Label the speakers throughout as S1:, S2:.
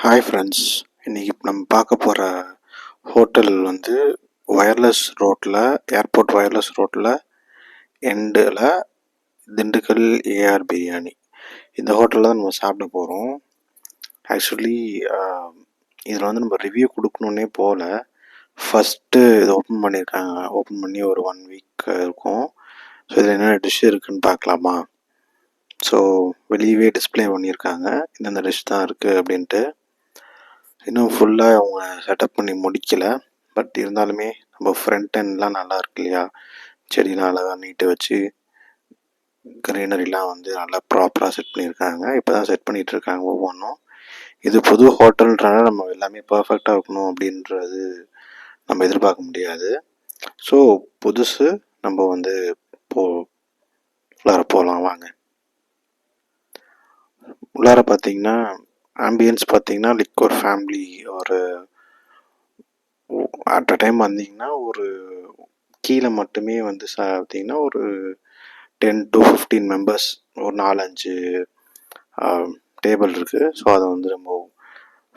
S1: Hi friends, இன்றைக்கி நம்ம பார்க்க போகிற ஹோட்டல் வந்து ஏர்போர்ட் வயர்லெஸ் ரோட்டில் எண்டில் திண்டுக்கல் ஏஆர் பிரியாணி. இந்த ஹோட்டலில் தான் நம்ம சாப்பிட போகிறோம். ஆக்சுவலி இதில் வந்து நம்ம ரிவ்யூ கொடுக்கணுன்னே போகல. ஃபஸ்ட்டு இதை ஓப்பன் பண்ணியிருக்காங்க. ஓப்பன் பண்ணி ஒரு 1 வீக் இருக்கும். ஸோ இதில் என்னென்ன டிஷ் இருக்குதுன்னு பார்க்கலாமா? ஸோ வெளியவே டிஸ்பிளே பண்ணியிருக்காங்க, இந்தந்த டிஷ் தான் இருக்குது அப்படின்ட்டு. இன்னும் ஃபுல்லாக அவங்க செட்டப் பண்ணி முடிக்கலை. பட் இருந்தாலுமே நம்ம ஃப்ரண்ட் எண்ட்லாம் நல்லா இருக்கு இல்லையா, செடிலாம் அழகாக நீட்டு வச்சு க்ரீனரிலாம் வந்து நல்லா ப்ராப்பராக செட் பண்ணியிருக்காங்க. இப்போ தான் செட் பண்ணிகிட்டு இருக்காங்க ஒவ்வொன்றும். இது புது ஹோட்டல்ன்றனால நம்ம எல்லாமே பர்ஃபெக்டாக இருக்கணும் அப்படின்றது நம்ம எதிர்பார்க்க முடியாது. ஸோ புதுசு நம்ம வந்து உள்ளார போகலாம் வாங்க. உள்ளார பார்த்தீங்கன்னா ஆம்பியன்ஸ் பார்த்தீங்கன்னா லைக் ஒரு ஃபேமிலி, ஒரு அட் அ டைம் வந்தீங்கன்னா ஒரு கீழே மட்டுமே வந்து பார்த்தீங்கன்னா ஒரு 10 to 15 மெம்பர்ஸ், ஒரு 4-5 டேபிள் இருக்குது. ஸோ அதை வந்து நம்ம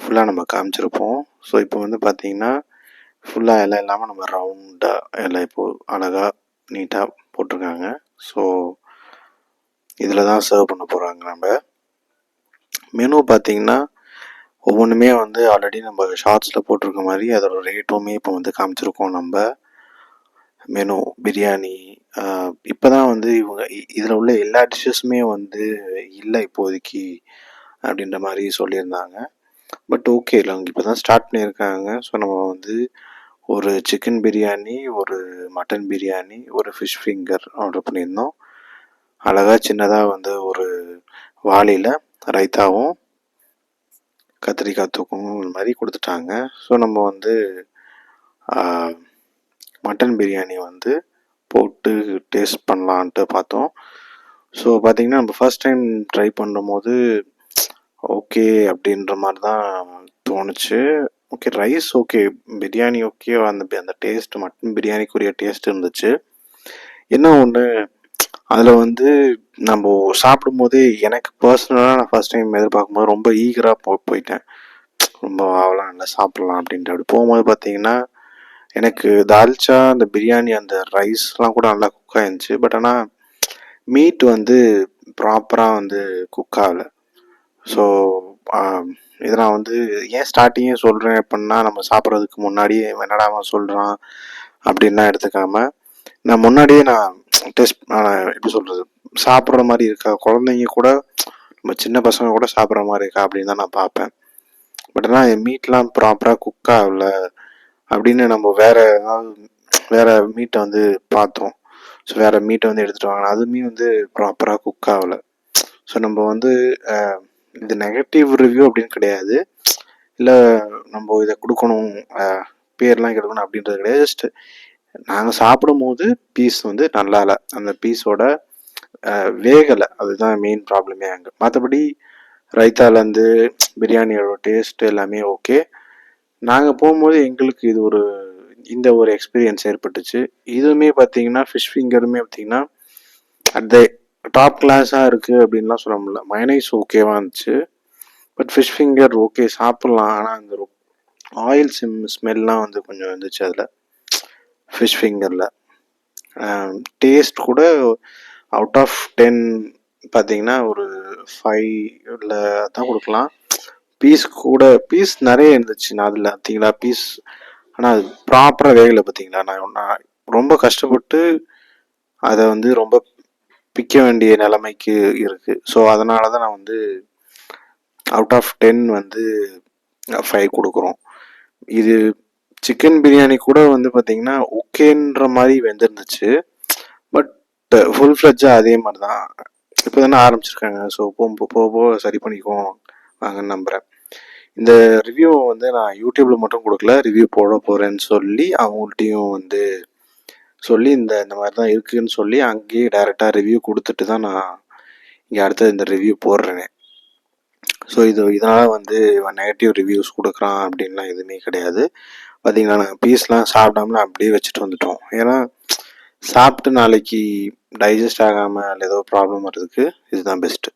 S1: ஃபுல்லாக நம்ம காமிச்சிருப்போம். ஸோ இப்போ வந்து பார்த்தீங்கன்னா ஃபுல்லாக எல்லாம் இல்லாமல் நம்ம ரவுண்டாக எல்லாம் இப்போது அழகாக நீட்டாக போட்டிருக்காங்க. ஸோ இதில் தான் சர்வ் பண்ண போகிறாங்க. நம்ம மெனு பார்த்தீங்கன்னா ஒவ்வொன்றுமே வந்து ஆல்ரெடி நம்ம ஷார்ட்ஸில் போட்டிருக்க மாதிரி அதோட ரேட்டுமே இப்போ வந்து காமிச்சிருக்கோம். நம்ம மெனு பிரியாணி இப்போ தான் வந்து இவங்க இதில் உள்ள எல்லா டிஷ்ஷஸுமே வந்து இல்லை இப்போதைக்கு அப்படின்ற மாதிரி சொல்லியிருந்தாங்க. பட் ஓகே, இல்லை அவங்க இப்போ தான் ஸ்டார்ட் பண்ணியிருக்காங்க. ஸோ நம்ம வந்து ஒரு சிக்கன் பிரியாணி, ஒரு மட்டன் பிரியாணி, ஒரு ஃபிஷ் ஃபிங்கர் ஆர்டர் பண்ணியிருந்தோம். அழகாக சின்னதாக வந்து ஒரு வாளியில் ரைத்தாவும் கத்திரிக்காய் தூக்கும் இந்த மாதிரி கொடுத்துட்டாங்க. ஸோ நம்ம வந்து மட்டன் பிரியாணி வந்து போட்டு டேஸ்ட் பண்ணலான்ட்டு பார்த்தோம். ஸோ பார்த்திங்கன்னா நம்ம ஃபர்ஸ்ட் டைம் ட்ரை பண்ணும்போது ஓகே அப்படின்ற மாதிரி தான் தோணுச்சு. Okay, rice okay, biryani okay, அந்த டேஸ்ட் மட்டன் பிரியாணிக்குரிய டேஸ்ட் இருந்துச்சு. என்ன ஒன்று, அதில் வந்து நம்ம சாப்பிடும்போது எனக்கு பர்சனலாக நான் ஃபர்ஸ்ட் டைம் எதிர்பார்க்கும்போது ரொம்ப ஈகராக போயிட்டேன். ரொம்ப ஆவலாம் நல்லா சாப்பிட்லாம் அப்படின்ட்டு. அப்படி போகும்போது பார்த்தீங்கன்னா எனக்கு தால்ச்சா, அந்த பிரியாணி, அந்த ரைஸ்லாம் கூட நல்லா குக் ஆயிருந்துச்சு. பட் ஆனால் மீட் வந்து ப்ராப்பராக வந்து குக் ஆகலை. ஸோ இதை நான் வந்து ஏன் ஸ்டார்டிங்கே சொல்கிறேன் அப்படின்னா, நம்ம சாப்பிட்றதுக்கு முன்னாடியே என்னடா அவன் சொல்கிறான் அப்படின்லாம் எடுத்துக்காமல், நான் முன்னாடியே நான் டெஸ்ட் எப்படி சொல்கிறது, சாப்பிட்ற மாதிரி இருக்கா, குழந்தைங்க கூட நம்ம சின்ன பசங்க கூட சாப்பிட்ற மாதிரி இருக்கா அப்படின்னு தான் நான் பார்ப்பேன். பட் ஆனால் மீட்லாம் ப்ராப்பராக குக் ஆகலை அப்படின்னு நம்ம வேறு மீட்டை வந்து பார்த்தோம். ஸோ வேறு மீட்டை வந்து எடுத்துகிட்டு வாங்க, அதுவுமே வந்து ப்ராப்பராக குக் ஆகலை. ஸோ நம்ம வந்து இது நெகட்டிவ் ரிவ்யூ அப்படின்னு கிடையாது, இல்லை நம்ம இதை கொடுக்கணும் பேர்லாம் கெடுக்கணும் அப்படின்றது கிடையாது. ஜஸ்ட் நாங்கள் சாப்பிடும் போது பீஸ் வந்து நல்லா இல்லை, அந்த பீஸோட வேகலை, அதுதான் மெயின் ப்ராப்ளமே அங்கே. மற்றபடி ரைத்தாலேருந்து பிரியாணியோட டேஸ்ட் எல்லாமே ஓகே. நாங்கள் போகும்போது எங்களுக்கு இந்த ஒரு எக்ஸ்பீரியன்ஸ் ஏற்பட்டுச்சு. இதுவுமே பார்த்தீங்கன்னா ஃபிஷ் ஃபிங்கருமே பார்த்தீங்கன்னா அந்த டாப் கிளாஸாக இருக்குது அப்படின்லாம் சொல்ல முடியல. மயனைஸ் ஓகேவாக இருந்துச்சு, பட் ஃபிஷ் ஃபிங்கர் ஓகே சாப்பிட்லாம். ஆனால் அந்த ஆயில் ஸ்மெல்லாம் வந்து கொஞ்சம் இருந்துச்சு அதில் ஃபிஷ் ஃபிங்கரில். டேஸ்ட் கூட அவுட் ஆஃப் 10 பார்த்தீங்கன்னா ஒரு 5 தான் கொடுக்கலாம். பீஸ் நிறைய இருந்துச்சு நான் அதில் பார்த்தீங்களா பீஸ். ஆனால் அது ப்ராப்பராக வேகலை பார்த்தீங்களா. நான் ரொம்ப கஷ்டப்பட்டு அதை வந்து ரொம்ப பிக்க வேண்டிய நிலைமைக்கு இருக்குது. ஸோ அதனால தான் நான் வந்து அவுட் ஆஃப் 10 வந்து 5 கொடுக்குறோம். இது சிக்கன் பிரியாணி கூட வந்து பார்த்தீங்கன்னா ஓகேன்ற மாதிரி வெந்திருந்துச்சு, பட் ஃபுல் ஃப்ளெட்ஜாக அதே மாதிரி தான் இப்போ தானே ஆரம்பிச்சிருக்காங்க. ஸோ போக சரி பண்ணிக்குவோம் வாங்கன்னு நம்புகிறேன். இந்த ரிவ்யூ வந்து நான் யூடியூப்பில் மட்டும் கொடுக்கல, ரிவ்யூ போட போகிறேன்னு சொல்லி அவங்கள்ட்டையும் வந்து சொல்லி இந்த மாதிரி தான் இருக்குதுன்னு சொல்லி அங்கேயே டைரெக்டாக ரிவ்யூ கொடுத்துட்டு தான் நான் இங்கே அடுத்தது இந்த ரிவ்யூ போடுறேனே. ஸோ இதனால் வந்து நெகட்டிவ் ரிவ்யூஸ் கொடுக்குறான் அப்படின்லாம் எதுவுமே கிடையாது. பார்த்தீங்கன்னா நாங்கள் பீஸ்லாம் சாப்பிடாம அப்படியே வச்சுட்டு வந்துட்டோம். ஏன்னா சாப்பிட்டு நாளைக்கு டைஜஸ்ட் ஆகாமல் ஏதோ ப்ராப்ளம் வர்றதுக்கு இதுதான் பெஸ்ட்டு.